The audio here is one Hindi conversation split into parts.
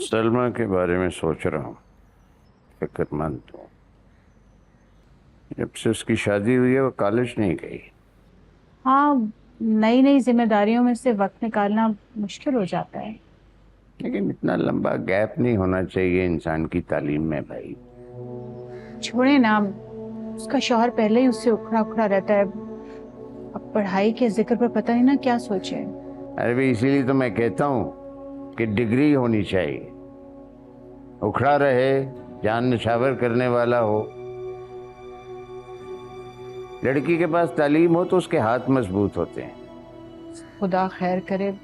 सलमा के बारे में सोच रहा हूँ, फिक्रमंद हूँ। जब से उसकी शादी हुई है वो कॉलेज नहीं गई। हाँ, नई नई जिम्मेदारियों में से वक्त निकालना मुश्किल हो जाता है। लेकिन इतना लंबा गैप नहीं होना चाहिए इंसान की तालीम में भाई। छोड़े ना, उसका शौहर पहले ही उससे उखड़ा उखड़ा रहता है। अब पढ़ाई के जिक्र पर पता नहीं ना क्या सोचे। अरे भाई इसीलिए तो मैं कहता हूँ कि डिग्री होनी चाहिए, उखड़ा रहे, जान निछावर करने वाला हो। लड़की के पास तालीम हो तो उसके हाथ मजबूत होते हैं। खुदा खैर करे।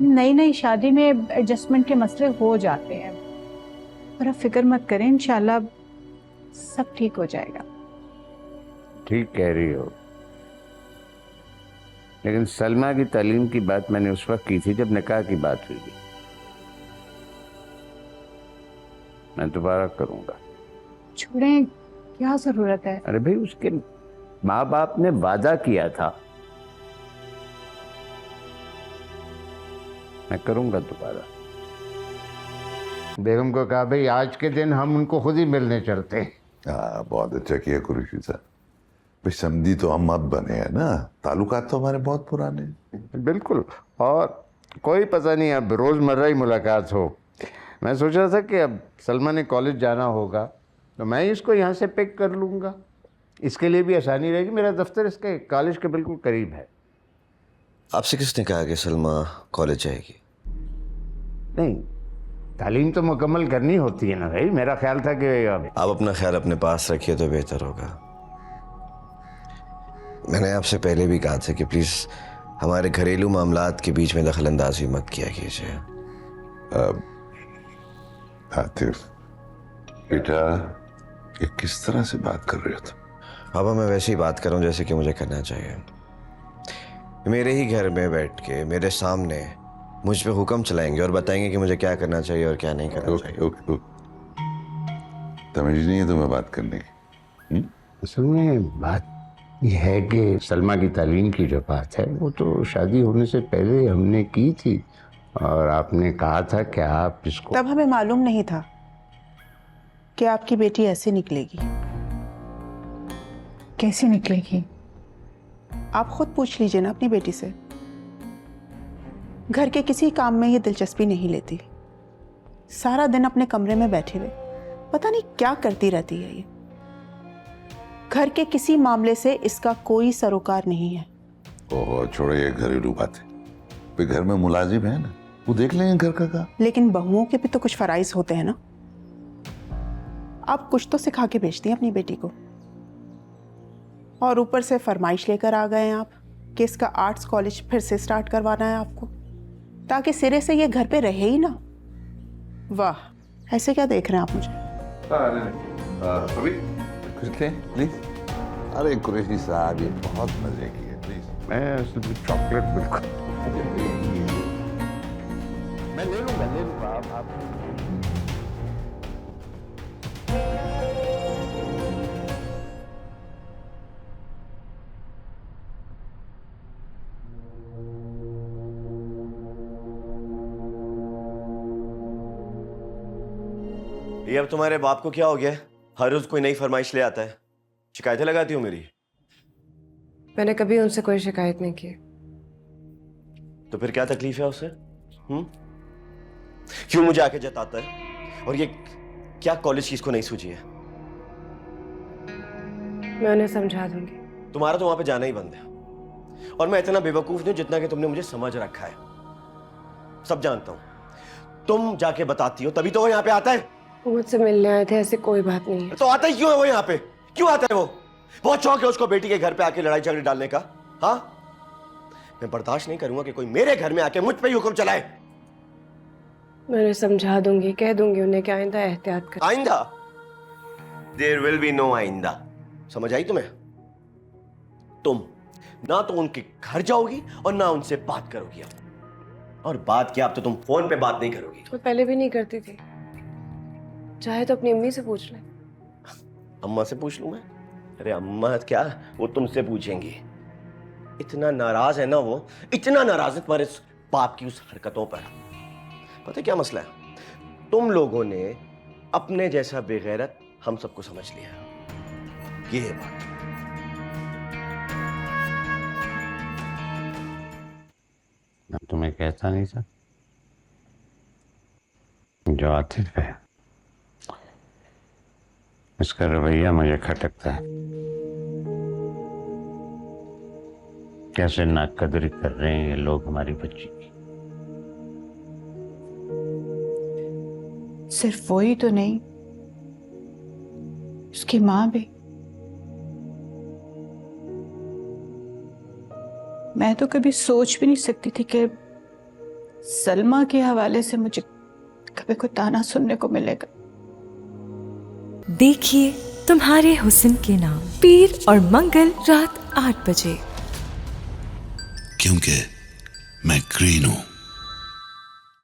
नई नई शादी में एडजस्टमेंट के मसले हो जाते हैं, पर अब फिक्र मत करें, इंशाल्लाह सब ठीक हो जाएगा। ठीक कह रही हो, लेकिन सलमा की तालीम की बात मैंने उस वक्त की थी जब निकाह की बात हुई थी। मैं दोबारा करूंगा। छोड़ें, क्या जरूरत है। अरे भाई उसके माँ बाप ने वादा किया था, मैं करूंगा दोबारा। बेगम को कहा भाई आज के दिन हम उनको खुद ही मिलने चलते हैं। हाँ, बहुत अच्छा किया कुरैशी साहब। भाई समधी तो हम अब बने हैं ना, ताल्लुकात तो हमारे बहुत पुराने हैं। बिल्कुल, और कोई पता नहीं अब रोज़मर्रा ही मुलाकात हो। मैं सोच रहा था कि अब सलमा ने कॉलेज जाना होगा तो मैं ही इसको यहाँ से पिक कर लूँगा, इसके लिए भी आसानी रहेगी। मेरा दफ्तर इसके कॉलेज के बिल्कुल करीब है। आपसे किसने कहा कि सलमा कॉलेज जाएगी? नहीं, तालीम तो मुकम्मल करनी होती है ना भाई। मेरा ख्याल था कि आप अपना ख्याल अपने पास रखिए तो बेहतर होगा। मैंने आपसे पहले भी कहा था कि प्लीज हमारे घरेलू मामलात के बीच में दखल अंदाजी मत किया कीजिए। आतिफ बेटा, ये किस तरह से बात कर रहे हो तुम? पापा मैं वैसे ही बात कर रहा हूँ जैसे कि मुझे करना चाहिए। मेरे ही घर में बैठ के मेरे सामने मुझ पे हुक्म चलाएंगे और बताएंगे कि मुझे क्या करना चाहिए और क्या नहीं करना चाहिए। ओके ओके, तमीज नहीं है तुम्हें बात करने की? असल में बात यह है कि सलमा की तालीम की जो बात है वो तो शादी होने से पहले हमने की थी, और आपने कहा था कि आप इसको। तब हमें मालूम नहीं था कि आपकी बेटी ऐसे निकलेगी। कैसी निकलेगी? आप खुद पूछ लीजिए ना अपनी बेटी से। घर के किसी काम में ये दिलचस्पी नहीं लेती, सारा दिन अपने कमरे में बैठे हुए पता नहीं क्या करती रहती है ये। घर के किसी मामले से इसका कोई सरोकार नहीं है। ओह छोड़ो ये घरेलू बातें। भाई घर में मुलाजिम है ना, वो देख लेंगे घर का काम। लेकिन बहुओं के भी तो कुछ फराइज होते हैं ना। आप कुछ तो सिखा के भेजती हैं अपनी बेटी को, और ऊपर से फरमाइश लेकर आ गए हैं आप कि इसका आर्ट्स कॉलेज फिर से स्टार्ट करवाना है आपको, ताकि सिरे से ये घर पे रहे ही ना। वाह, ऐसे क्या देख रहे हैं आप मुझे? अभी कुछ लें प्लीज। अरे कुरैशी साहब ये बहुत मजे की है, प्लीज। मैं असल में चॉकलेट बिल्कुल मैं ले लूँगा आप ये अब तुम्हारे बाप को क्या हो गया? हर रोज कोई नई फरमाइश ले आता है, शिकायतें लगाती हो मेरी। मैंने कभी उनसे कोई शिकायत नहीं की। तो फिर क्या तकलीफ है उसे? क्यों मुझे आके जताता है? और ये क्या कॉलेज की इसको नहीं सूझी है? मैं उन्हें समझा दूंगी। तुम्हारा तो वहां पे जाना ही बंद है, और मैं इतना बेवकूफ नहीं हूं जितना कि तुमने मुझे समझ रखा है। सब जानता हूं, तुम जाके बताती हो तभी तो वो यहाँ पे आता है। वो मुझसे मिलने आए थे, ऐसी कोई बात नहीं है। तो आता ही क्यों है वो यहाँ पे? क्यों आता है वो? बहुत शौक है उसको बेटी के घर पे आके लड़ाई झगड़े डालने का। हाँ, मैं बर्दाश्त नहीं करूंगा कि कोई मेरे घर में आके मुझ पे ही हुक्म चलाए। मैं उन्हें समझा दूंगी, कह दूंगी उन्हें कि आइंदा एहतियात कर। आइंदा? देयर विल बी नो आइंदा। समझ आई तुम्हें? तुम ना तो उनके घर जाओगी और ना उनसे बात करोगी। और बात क्या, अब तो तुम फोन पे बात नहीं करोगी। मैं पहले भी नहीं करती थी, चाहे तो अपनी अम्मी से पूछ ले। अम्मा से पूछ लूं मैं? अरे अम्मा क्या, वो तुमसे पूछेंगी। इतना नाराज है ना वो, इतना नाराज है तुम्हारे बाप की उस हरकतों पर। पता है क्या मसला है? तुम लोगों ने अपने जैसा बेगैरत हम सबको समझ लिया। ये है बात। मैं तुम्हें कहता नहीं था, जो आतिफ है इसका रवैया मुझे खटकता है। कैसे नाकदरी कर रहे हैं ये लोग हमारी बच्ची की। सिर्फ वो ही तो नहीं, उसकी माँ भी। मैं तो कभी सोच भी नहीं सकती थी कि सलमा के हवाले से मुझे कभी कोई ताना सुनने को मिलेगा। देखिए तुम्हारे हुस्न के नाम, पीर और मंगल रात 8 बजे। क्योंकि मैं ग्रीन हूं।